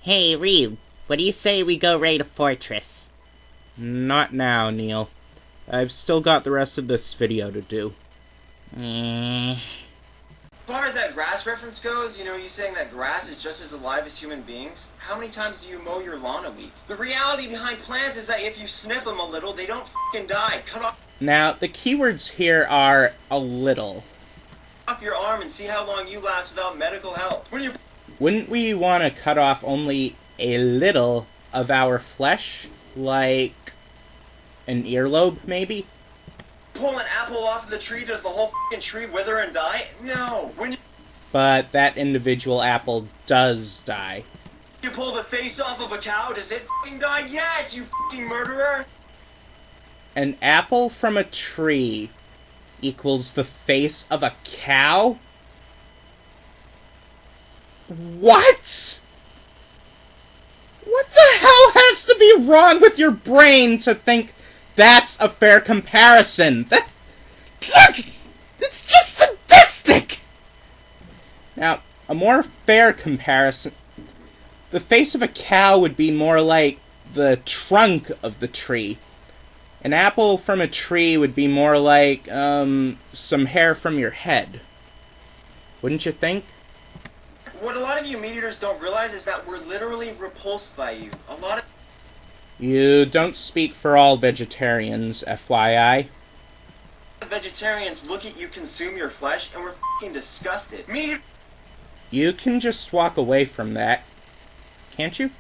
Hey, Reed, what do you say we go raid a fortress? Not now, Neil. I've still got the rest of this video to do. Eh. As far as that grass reference goes, you saying that grass is just as alive as human beings? How many times do you mow your lawn a week? The reality behind plants is that if you snip them a little, they don't f***ing die. Cut off Now, the keywords here are a little. your arm and see how long you last without medical help. Wouldn't we want to cut off only a little of our flesh? Like an earlobe, maybe? Pull an apple off of the tree, does the whole f***ing tree wither and die? No! When But that individual apple does die. you pull the face off of a cow, does it f***ing die? Yes, you f***ing murderer! An apple from a tree equals the face of a cow? What? What the hell has to be wrong with your brain to think that's a fair comparison? Look! It's just sadistic! Now, a more fair comparison... The face of a cow would be more like the trunk of the tree. An apple from a tree would be more like, some hair from your head. Wouldn't you think? What a lot of you meat-eaters don't realize is that we're literally repulsed by you. A lot of You don't speak for all vegetarians, FYI. vegetarians look at you consume your flesh and we're f***ing disgusted. Meat You can just walk away from that, can't you?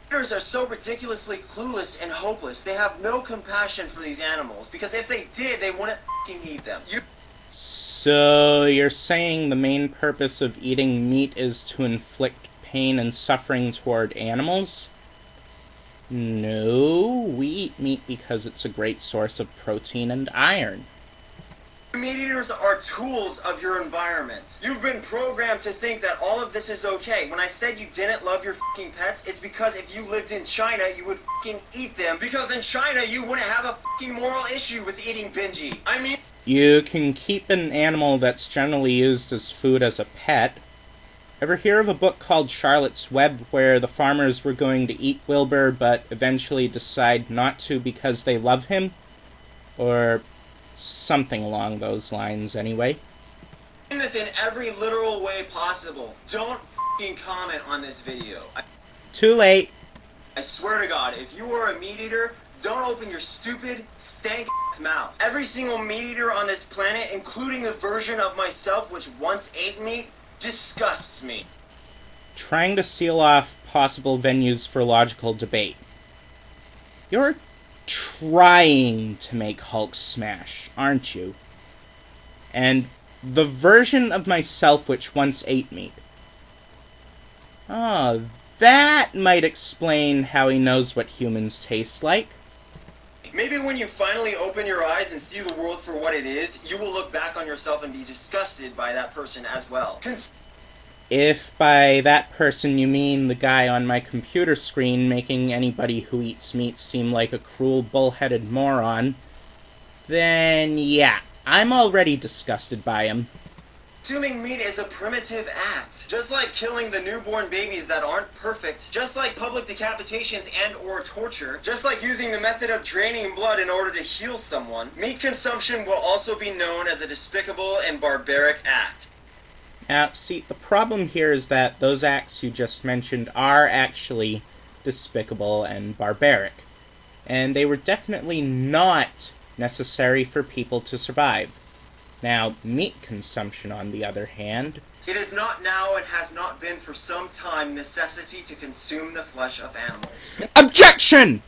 eaters are so ridiculously clueless and hopeless. They have no compassion for these animals because if they did, they wouldn't f***ing eat them. So, you're saying the main purpose of eating meat is to inflict pain and suffering toward animals? No, we eat meat because it's a great source of protein and iron. Meat eaters are tools of your environment. You've been programmed to think that all of this is okay. When I said you didn't love your f***ing pets, it's because if you lived in China, you would f***ing eat them. Because in China, you wouldn't have a f***ing moral issue with eating Benji. I mean... You can keep an animal that's generally used as food as a pet. Ever hear of a book called Charlotte's Web where the farmers were going to eat Wilbur but eventually decide not to because they love him? Or something along those lines, anyway. In this in every literal way possible. Don't f***ing comment on this video. Too late. I swear to God, if you are a meat eater, don't open your stupid, stank-ass mouth. Every single meat eater on this planet, including the version of myself which once ate meat, disgusts me. Trying to seal off possible venues for logical debate. You're trying to make Hulk smash, aren't you? And the version of myself which once ate meat. Oh, that might explain how he knows what humans taste like. Maybe when you finally open your eyes and see the world for what it is, you will look back on yourself and be disgusted by that person as well. If by that person you mean the guy on my computer screen making anybody who eats meat seem like a cruel, bullheaded moron, then yeah, I'm already disgusted by him. Consuming meat is a primitive act. Just like killing the newborn babies that aren't perfect, just like public decapitations and or torture, just like using the method of draining blood in order to heal someone, meat consumption will also be known as a despicable and barbaric act. Now, see, the problem here is that those acts you just mentioned are actually despicable and barbaric, and they were definitely not necessary for people to survive. Now, meat consumption, on the other hand... It is not now and has not been for some time necessity to consume the flesh of animals. Objection!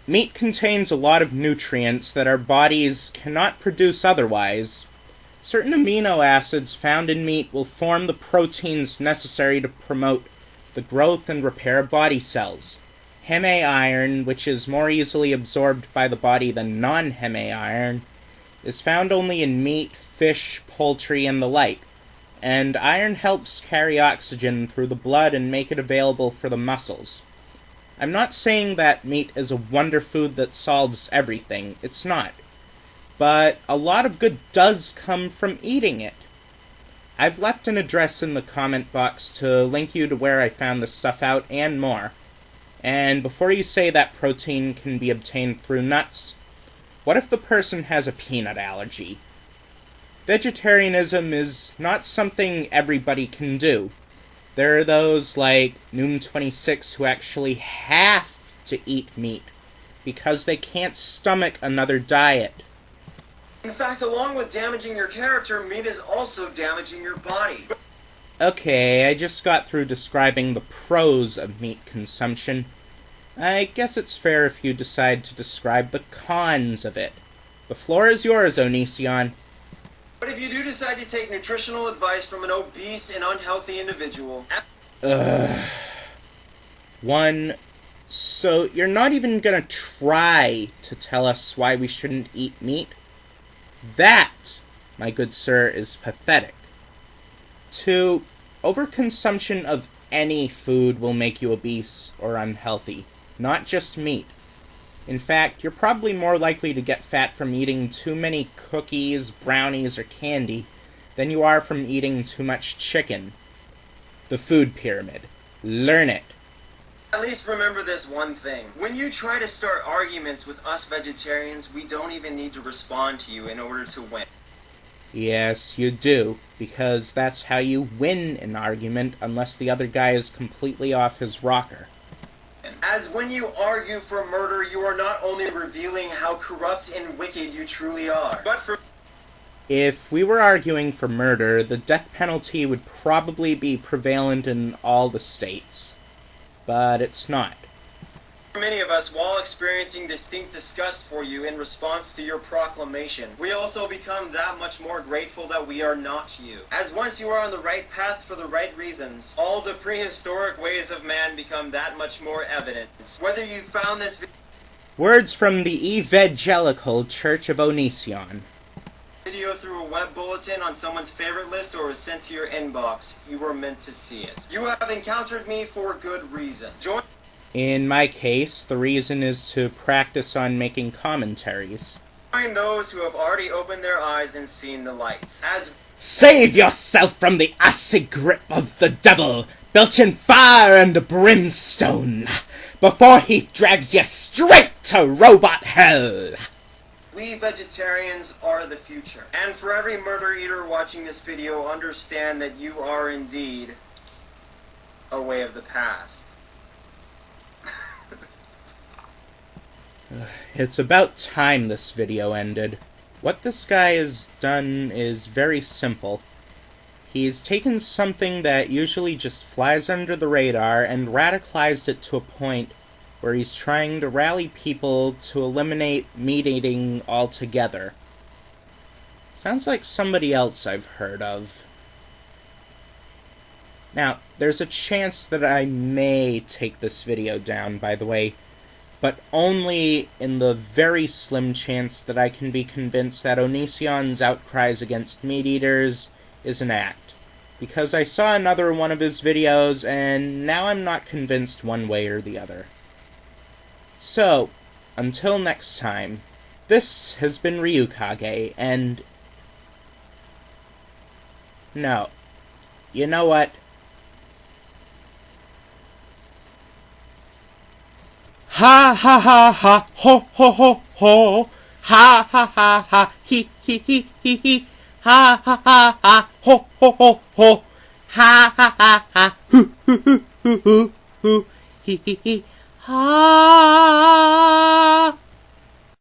Meat contains a lot of nutrients that our bodies cannot produce otherwise. Certain amino acids found in meat will form the proteins necessary to promote the growth and repair of body cells. Heme iron, which is more easily absorbed by the body than non-heme iron, is found only in meat, fish, poultry, and the like, and iron helps carry oxygen through the blood and make it available for the muscles. I'm not saying that meat is a wonder food that solves everything, it's not. But a lot of good does come from eating it. I've left an address in the comment box to link you to where I found this stuff out and more. And before you say that protein can be obtained through nuts, what if the person has a peanut allergy? Vegetarianism is not something everybody can do. There are those like Noom26 who actually have to eat meat because they can't stomach another diet. In fact, along with damaging your character, meat is also damaging your body. Okay, I just got through describing the pros of meat consumption. I guess it's fair if you decide to describe the cons of it. The floor is yours, Onision. But if you do decide to take nutritional advice from an obese and unhealthy individual... So you're not even gonna try to tell us why we shouldn't eat meat? That, my good sir, is pathetic. 2, overconsumption of any food will make you obese or unhealthy, not just meat. In fact, you're probably more likely to get fat from eating too many cookies, brownies, or candy than you are from eating too much chicken. The food pyramid. Learn it. At least remember this one thing. When you try to start arguments with us vegetarians, we don't even need to respond to you in order to win. Yes, you do, because that's how you win an argument unless the other guy is completely off his rocker. As when you argue for murder, you are not only revealing how corrupt and wicked you truly are, but for... If we were arguing for murder, the death penalty would probably be prevalent in all the states. But it's not. For many of us, while experiencing distinct disgust for you in response to your proclamation, we also become that much more grateful that we are not you. As once you are on the right path for the right reasons, all the prehistoric ways of man become that much more evident. Whether you found this Words from the Evegelical Church of Onision. Video through a web bulletin on someone's favorite list or was sent to your inbox, you were meant to see it. You have encountered me for good reason. In my case, the reason is to practice on making commentaries. Join those who have already opened their eyes and seen the light. Save yourself from the acid grip of the devil, built in fire and brimstone, before he drags you straight to robot hell. We vegetarians are the future. And for every murder eater watching this video, understand that you are indeed a way of the past. It's about time this video ended. What this guy has done is very simple. He's taken something that usually just flies under the radar and radicalized it to a point where he's trying to rally people to eliminate meat eating altogether. Sounds like somebody else I've heard of. Now, there's a chance that I may take this video down, by the way, but only in the very slim chance that I can be convinced that Onision's outcries against meat eaters is an act. Because I saw another one of his videos, and now I'm not convinced one way or the other. So, until next time, this has been Ryukage, and... No. You know what? Ha ha ha ha, ho ho ho ho, ha ha ha ha, he he he he he, ha ha ha ha, ho ho ho ho, ha ha ha ha, hoo hoo hoo hoo hoo hoo, he he he, ha.